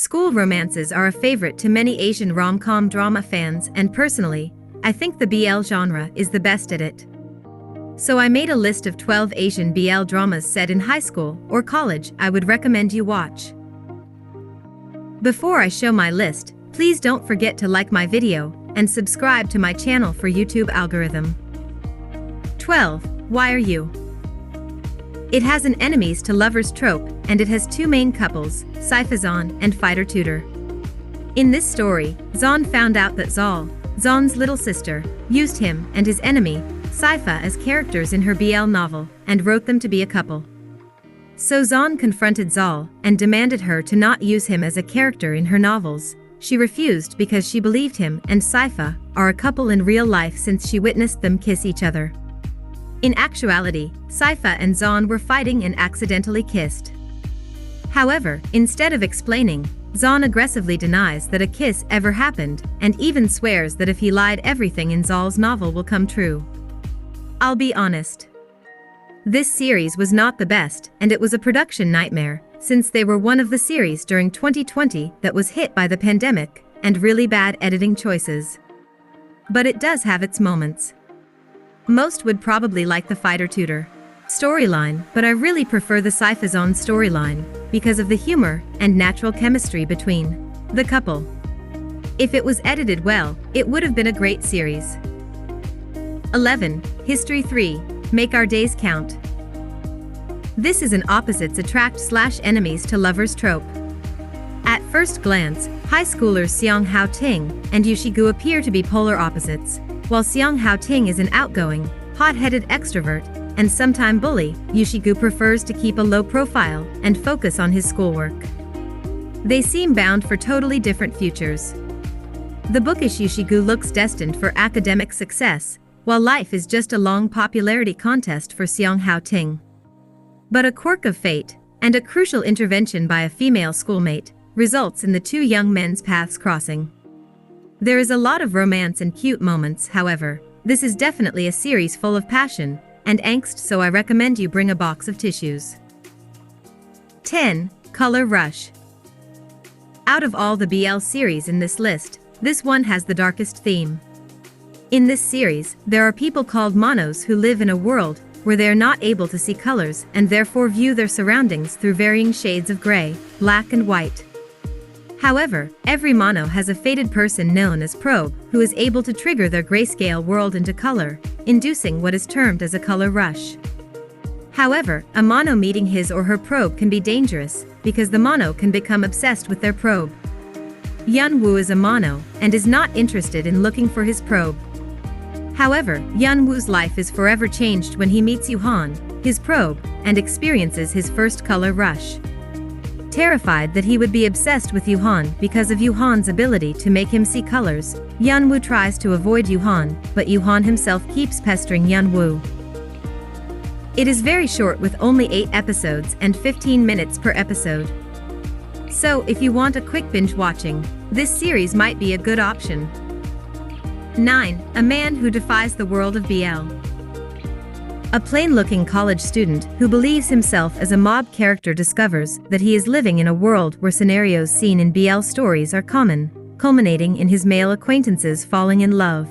School romances are a favorite to many Asian rom-com drama fans, and personally, I think the BL genre is the best at it. So I made a list of 12 Asian BL dramas set in high school or college I would recommend you watch. Before I show my list, please don't forget to like my video and subscribe to my channel for YouTube algorithm. 12. Why Are You? It has an enemies to lovers trope, and it has two main couples, Saifa Zon and Fighter Tutor. In this story, Zon found out that Zal, Zon's little sister, used him and his enemy, Saifa, as characters in her BL novel, and wrote them to be a couple. So Zon confronted Zal and demanded her to not use him as a character in her novels. She refused because she believed him and Saifa are a couple in real life since she witnessed them kiss each other. In actuality, Saifa and Zon were fighting and accidentally kissed. However, instead of explaining, Zon aggressively denies that a kiss ever happened and even swears that if he lied, everything in Zal's novel will come true. I'll be honest. This series was not the best, and it was a production nightmare, since they were one of the series during 2020 that was hit by the pandemic and really bad editing choices. But it does have its moments. Most would probably like the Fighter Tutor storyline, but I really prefer the Saifa Zon storyline because of the humor and natural chemistry between the couple. If it was edited well, it would have been a great series. 11. History 3. Make Our Days Count. This is an opposites attract/enemies to lovers trope. At first glance, high schoolers Seong Hao Ting and Yushigu appear to be polar opposites. While Seong Hao Ting is an outgoing, hot-headed extrovert, and sometime bully, Yushigu prefers to keep a low profile and focus on his schoolwork. They seem bound for totally different futures. The bookish Yushigu looks destined for academic success, while life is just a long popularity contest for Seong Hao Ting. But a quirk of fate, and a crucial intervention by a female schoolmate, results in the two young men's paths crossing. There is a lot of romance and cute moments, however. This is definitely a series full of passion and angst, so I recommend you bring a box of tissues. 10. Color Rush. Out of all the BL series in this list, this one has the darkest theme. In this series, there are people called monos who live in a world where they are not able to see colors and therefore view their surroundings through varying shades of gray, black and white. However, every mono has a fated person known as probe who is able to trigger their grayscale world into color, inducing what is termed as a color rush. However, a mono meeting his or her probe can be dangerous because the mono can become obsessed with their probe. Yun Woo is a mono and is not interested in looking for his probe. However, Yun Woo's life is forever changed when he meets Yuhan, his probe, and experiences his first color rush. Terrified that he would be obsessed with Yuhan because of Yuhan's ability to make him see colors, Yun Woo tries to avoid Yuhan, but Yuhan himself keeps pestering Yun Woo. It is very short with only 8 episodes and 15 minutes per episode. So if you want a quick binge watching, this series might be a good option. 9. A Man Who Defies the World of BL. A plain-looking college student who believes himself as a mob character discovers that he is living in a world where scenarios seen in BL stories are common, culminating in his male acquaintances falling in love.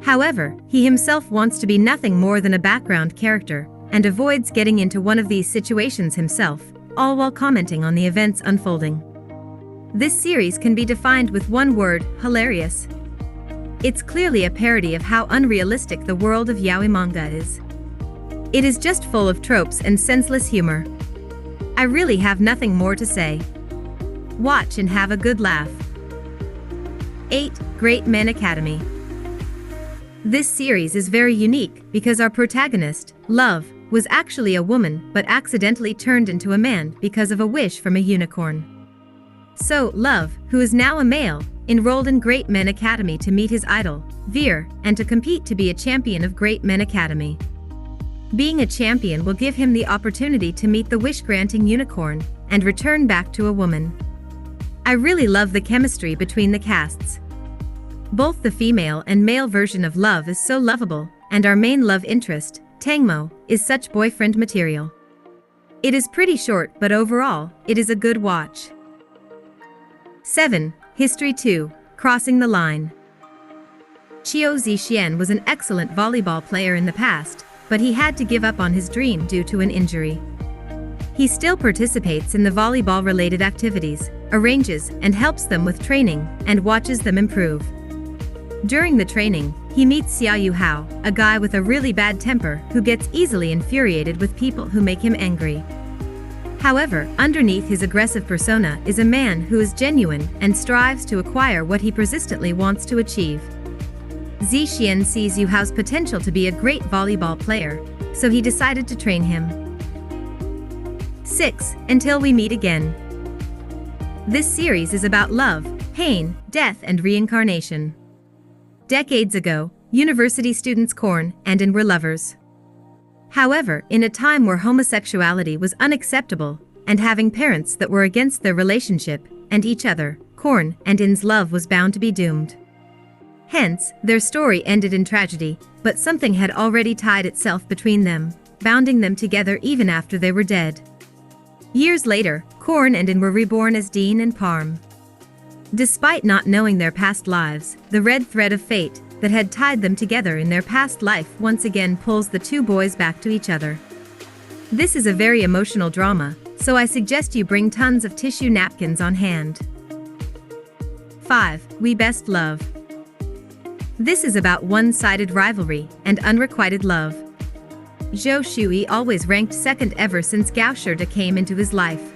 However, he himself wants to be nothing more than a background character, and avoids getting into one of these situations himself, all while commenting on the events unfolding. This series can be defined with one word: hilarious. It's clearly a parody of how unrealistic the world of yaoi manga is. It is just full of tropes and senseless humor. I really have nothing more to say. Watch and have a good laugh. 8. Great Men Academy. This series is very unique because our protagonist, Love, was actually a woman but accidentally turned into a man because of a wish from a unicorn. So, Love, who is now a male, enrolled in Great Men Academy to meet his idol, Veer, and to compete to be a champion of Great Men Academy. Being a champion will give him the opportunity to meet the wish-granting unicorn and return back to a woman. I really love the chemistry between the casts. Both the female and male version of Love is so lovable, and our main love interest, Tangmo, is such boyfriend material. It is pretty short, but overall, it is a good watch. 7. History 2. Crossing the line. Qiu Zixian was an excellent volleyball player in the past, but he had to give up on his dream due to an injury. He still participates in the volleyball-related activities, arranges and helps them with training, and watches them improve. During the training, he meets Xiao Yuhao, a guy with a really bad temper who gets easily infuriated with people who make him angry. However, underneath his aggressive persona is a man who is genuine and strives to acquire what he persistently wants to achieve. Zixian sees Yuhao's potential to be a great volleyball player, so he decided to train him. 6. Until we meet again. This series is about love, pain, death and reincarnation. Decades ago, university students Korn and In were lovers. However, in a time where homosexuality was unacceptable, and having parents that were against their relationship and each other, Korn and In's love was bound to be doomed. Hence, their story ended in tragedy, but something had already tied itself between them, bounding them together even after they were dead. Years later, Korn and In were reborn as Dean and Parm. Despite not knowing their past lives, the red thread of fate that had tied them together in their past life once again pulls the two boys back to each other. This is a very emotional drama, so I suggest you bring tons of tissue napkins on hand. 5. We Best Love. This is about one-sided rivalry and unrequited love. Zhou Shui always ranked second ever since Gao Shida came into his life.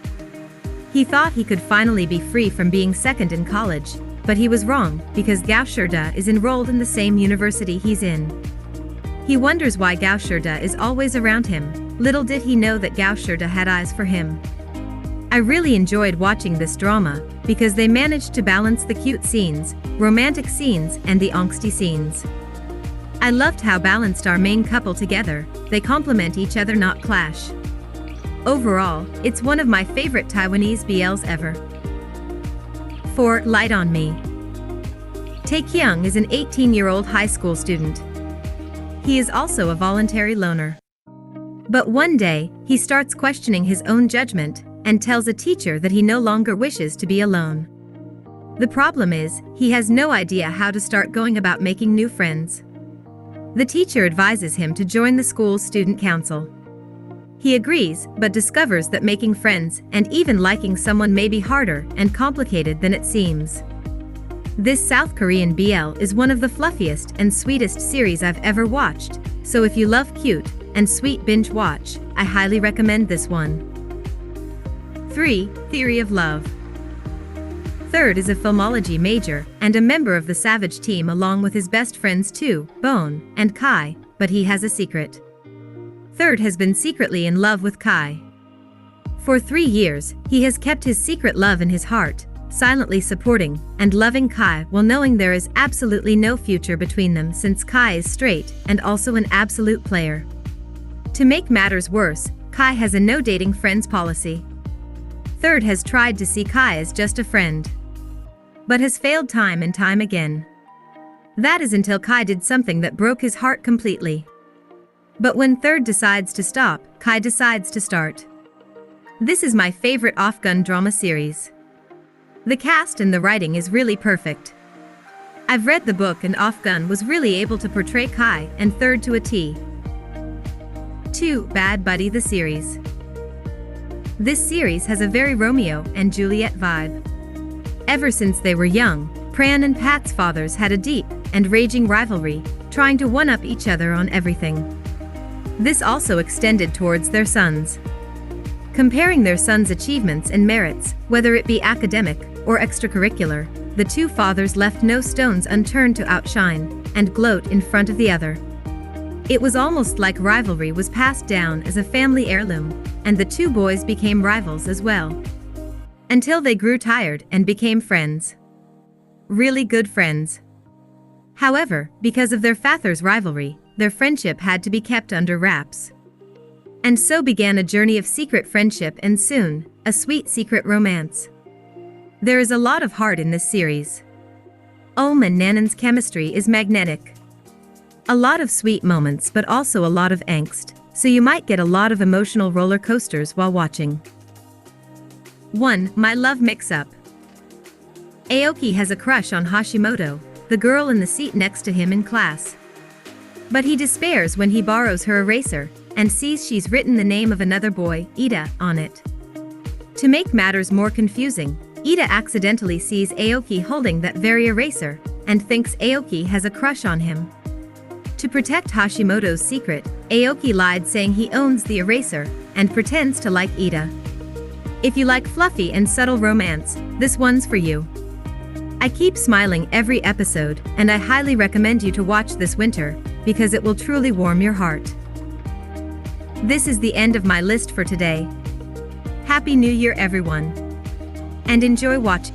He thought he could finally be free from being second in college, but he was wrong because Gao Shida is enrolled in the same university he's in. He wonders why Gao Shida is always around him. Little did he know that Gao Shida had eyes for him. I really enjoyed watching this drama because they managed to balance the cute scenes, romantic scenes and the angsty scenes. I loved how balanced our main couple together, they complement each other not clash. Overall, it's one of my favorite Taiwanese BLs ever. 4. Light on Me. Taekyung is an 18-year-old high school student. He is also a voluntary loner. But one day, he starts questioning his own judgment and tells a teacher that he no longer wishes to be alone. The problem is, he has no idea how to start going about making new friends. The teacher advises him to join the school's student council. He agrees, but discovers that making friends and even liking someone may be harder and complicated than it seems. This South Korean BL is one of the fluffiest and sweetest series I've ever watched, so if you love cute and sweet binge watch, I highly recommend this one. 3. Theory of Love. Third is a filmology major and a member of the Savage team along with his best friends Tu, Bone, and Kai, but he has a secret. Third has been secretly in love with Kai. For 3 years, he has kept his secret love in his heart, silently supporting and loving Kai while knowing there is absolutely no future between them since Kai is straight and also an absolute player. To make matters worse, Kai has a no dating friends policy. Third has tried to see Kai as just a friend, but has failed time and time again. That is until Kai did something that broke his heart completely. But when Third decides to stop, Kai decides to start. This is my favorite off-gun drama series. The cast and the writing is really perfect. I've read the book and Off-Gun was really able to portray Kai and Third to a T. 2. Bad Buddy the series. This series has a very Romeo and Juliet vibe. Ever since they were young, Pran and Pat's fathers had a deep and raging rivalry, trying to one-up each other on everything. This also extended towards their sons. Comparing their sons' achievements and merits, whether it be academic or extracurricular, the two fathers left no stones unturned to outshine and gloat in front of the other. It was almost like rivalry was passed down as a family heirloom, and the two boys became rivals as well. Until they grew tired and became friends. Really good friends. However, because of their father's rivalry, their friendship had to be kept under wraps. And so began a journey of secret friendship and soon, a sweet secret romance. There is a lot of heart in this series. Ohm and Nanan's chemistry is magnetic. A lot of sweet moments but also a lot of angst, so you might get a lot of emotional roller coasters while watching. 1. My Love Mix-Up. Aoki has a crush on Hashimoto, the girl in the seat next to him in class. But he despairs when he borrows her eraser and sees she's written the name of another boy, Ida, on it. To make matters more confusing, Ida accidentally sees Aoki holding that very eraser and thinks Aoki has a crush on him. To protect Hashimoto's secret, Aoki lied saying he owns the eraser and pretends to like Ida. If you like fluffy and subtle romance, this one's for you. I keep smiling every episode, and I highly recommend you to watch this winter, because it will truly warm your heart. This is the end of my list for today. Happy New Year everyone! And enjoy watching.